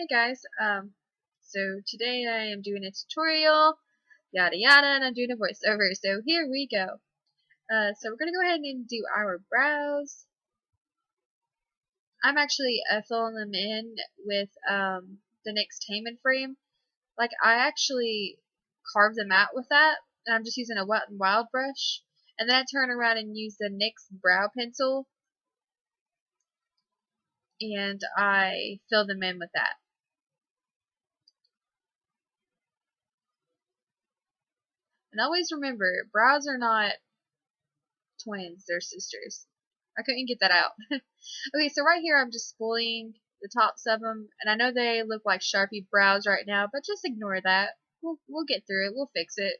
Hey guys, so today I am doing a tutorial, yada yada, and I'm doing a voiceover, so here we go. So we're gonna go ahead and do our brows. I'm actually filling them in with the NYX Tame frame. Like, I actually carved them out with that, and I'm just using a Wet&Wild brush, and then I turn around and use the NYX brow pencil, and I fill them in with that. And always remember, brows are not twins, they're sisters. I couldn't get that out. Okay, so right here I'm just spooling the tops of them, and I know they look like Sharpie brows right now, but just ignore that. We'll get through it. We'll fix it.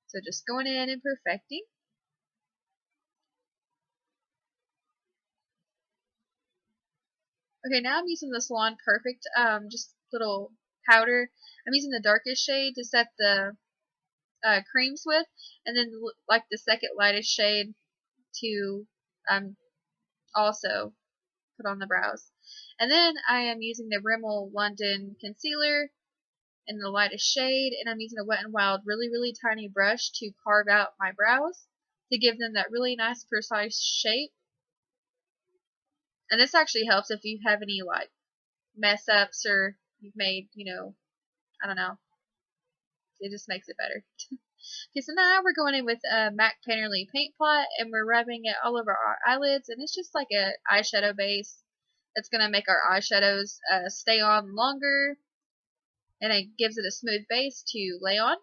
So just going in and perfecting. Okay, now I'm using the Salon Perfect, just little powder. I'm using the darkest shade to set the creams with, and then like the second lightest shade to also put on the brows. And then I am using the Rimmel London Concealer in the lightest shade, and I'm using a Wet n Wild really tiny brush to carve out my brows to give them that really nice precise shape. And this actually helps if you have any like mess ups or you've made, I don't know. It just makes it better. Okay, so now we're going in with a MAC Painterly paint pot, and we're rubbing it all over our eyelids, and it's just like a eyeshadow base that's going to make our eyeshadows stay on longer, and it gives it a smooth base to lay on.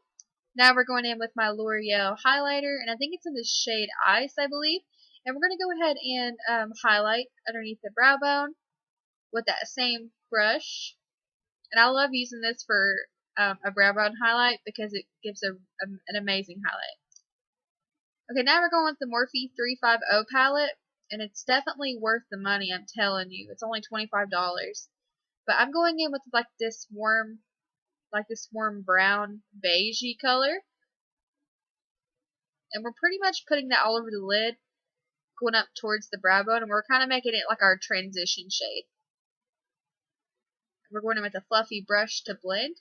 Now we're going in with my Loreal highlighter, and I think it's in the shade Ice, I believe, and we're going to go ahead and highlight underneath the brow bone with that same brush. And I love using this for a brow bone highlight because it gives an amazing highlight. Okay, now we're going with the Morphe 350 palette, and it's definitely worth the money, I'm telling you. It's only $25. But I'm going in with like this warm brown beigey color. And we're pretty much putting that all over the lid, going up towards the brow bone, and we're kind of making it like our transition shade. We're going in with a fluffy brush to blend.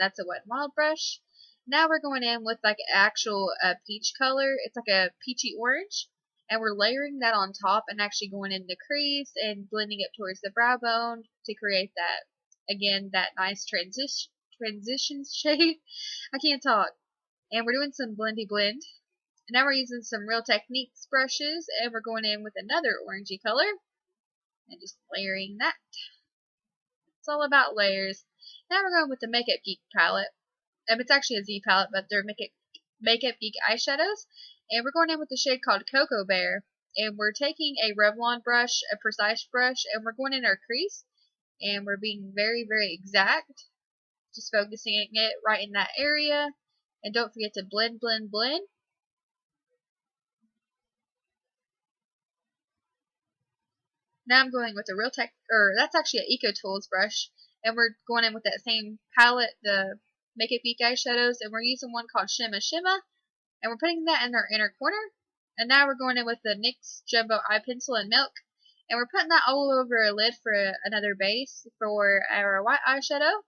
That's a Wet n Wild brush. Now we're going in with like actual peach color. It's like a peachy orange, and we're layering that on top and actually going in the crease and blending it towards the brow bone to create that, again, that nice transition shade. I can't talk. And we're doing some blendy blend. And now we're using some Real Techniques brushes, and we're going in with another orangey color and just layering that. It's all about layers. Now we're going with the Makeup Geek palette. It's actually a Z palette, but they're Makeup Geek eyeshadows. And we're going in with the shade called Coco Bear. And we're taking a Revlon brush, a precise brush, and we're going in our crease. And we're being very exact. Just focusing it right in that area. And don't forget to blend. Now I'm going with a that's actually an Eco Tools brush. And we're going in with that same palette, the Makeup Geek eyeshadows, and we're using one called Shimma, and we're putting that in our inner corner. And now we're going in with the NYX Jumbo Eye Pencil in Milk, and we're putting that all over our lid for another base for our white eyeshadow,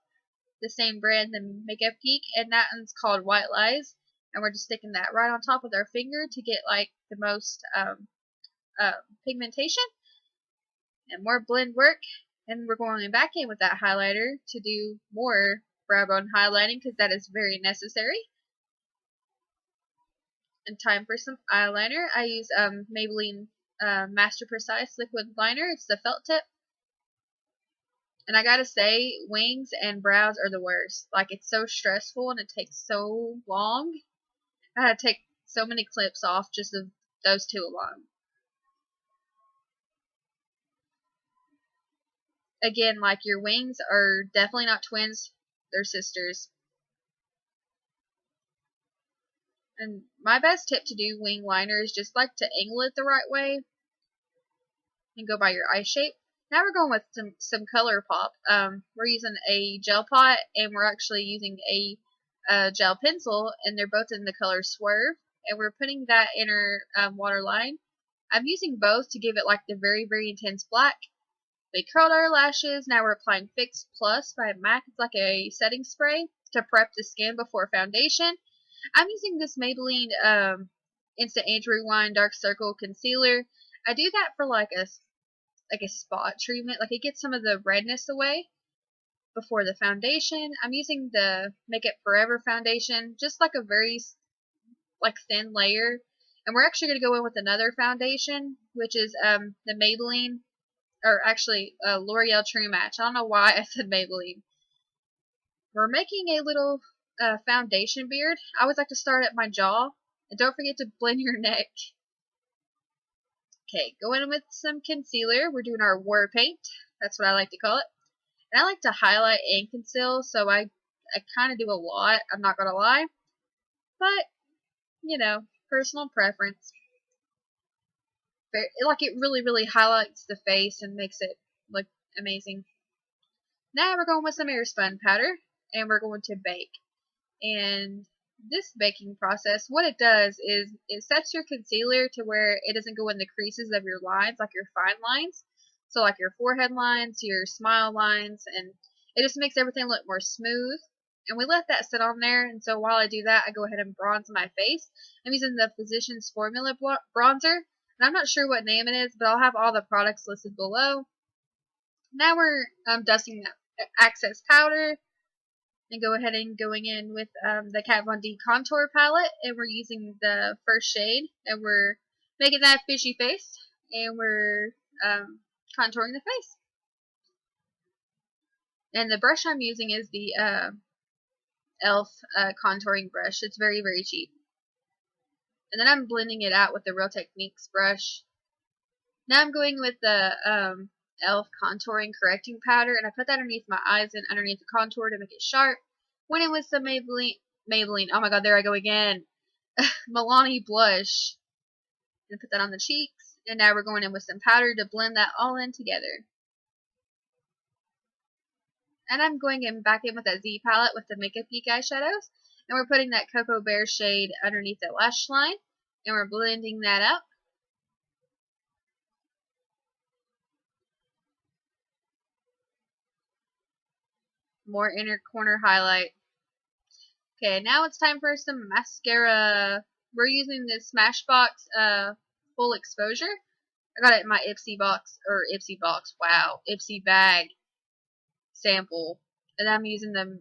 the same brand, the Makeup Geek, and that one's called White Lies, and we're just sticking that right on top with our finger to get like the most pigmentation and more blend work. And we're going back in with that highlighter to do more brow bone highlighting because that is very necessary. And time for some eyeliner. I use Maybelline Master Precise Liquid Liner. It's the felt tip. And I gotta say, wings and brows are the worst. Like, it's so stressful and it takes so long. I had to take so many clips off just of those two alone. Again, like, your wings are definitely not twins, they're sisters. And my best tip to do wing liner is just like to angle it the right way and go by your eye shape. Now we're going with some Colourpop. We're using a gel pot, and we're actually using a gel pencil, and they're both in the color Swerve. And we're putting that inner waterline. I'm using both to give it like the very intense black. We curled our lashes. Now we're applying Fix Plus by MAC. It's like a setting spray to prep the skin before foundation. I'm using this Maybelline Instant Age Rewind Dark Circle Concealer. I do that for like a spot treatment. Like it gets some of the redness away before the foundation. I'm using the Make It Forever foundation, just like a very thin layer. And we're actually going to go in with another foundation, which is the Maybelline, or actually L'Oreal True Match. I don't know why I said Maybelline. We're making a little foundation beard. I always like to start at my jaw. And don't forget to blend your neck. Okay, go in with some concealer. We're doing our war paint. That's what I like to call it. And I like to highlight and conceal, so I kind of do a lot. I'm not going to lie. But, you know, personal preference. It really, really highlights the face and makes it look amazing. Now we're going with some AirSpun powder, and we're going to bake. And this baking process, what it does is it sets your concealer to where it doesn't go in the creases of your lines, like your fine lines. So like your forehead lines, your smile lines, and it just makes everything look more smooth. And we let that sit on there, and so while I do that, I go ahead and bronze my face. I'm using the Physicians Formula bronzer, and I'm not sure what name it is, but I'll have all the products listed below. Now we're dusting that excess powder, and go ahead and going in with the Kat Von D contour palette, and we're using the first shade, and we're making that fishy face, and we're contouring the face. And the brush I'm using is the e.l.f. Contouring brush. It's very, very cheap. And then I'm blending it out with the Real Techniques brush. Now I'm going with the e.l.f. Contouring Correcting Powder, and I put that underneath my eyes and underneath the contour to make it sharp. Went in with some Maybelline, oh my god, there I go again, Milani blush, and put that on the cheeks. And now we're going in with some powder to blend that all in together. And I'm going back in with that Z palette with the Makeup Geek eyeshadows. And we're putting that Cocoa Bear shade underneath the lash line. And we're blending that out. More inner corner highlight. Okay, now it's time for some mascara. We're using this Smashbox Full Exposure. I got it in my Ipsy bag sample. And I'm using the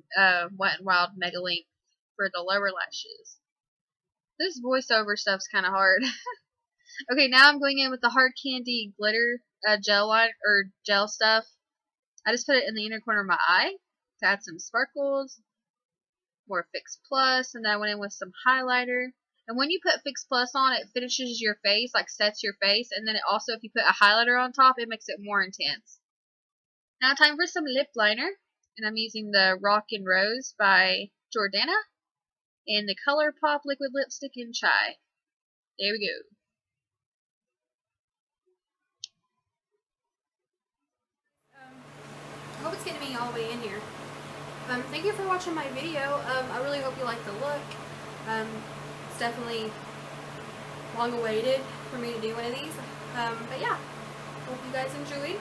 Wet&Wild Mega Length for the lower lashes. This voiceover stuff's kind of hard. Okay, now I'm going in with the Hard Candy Glitter gel stuff. I just put it in the inner corner of my eye to add some sparkles. More Fix Plus, and then I went in with some highlighter. And when you put Fix Plus on, it finishes your face, like sets your face, and then it also, if you put a highlighter on top, it makes it more intense. Now time for some lip liner, and I'm using the Rockin' Rose by Jordana, and the Colourpop Liquid Lipstick in Chai. There we go. I hope it's getting me all the way in here. Thank you for watching my video. I really hope you like the look. It's definitely long awaited for me to do one of these. But yeah, hope you guys enjoyed.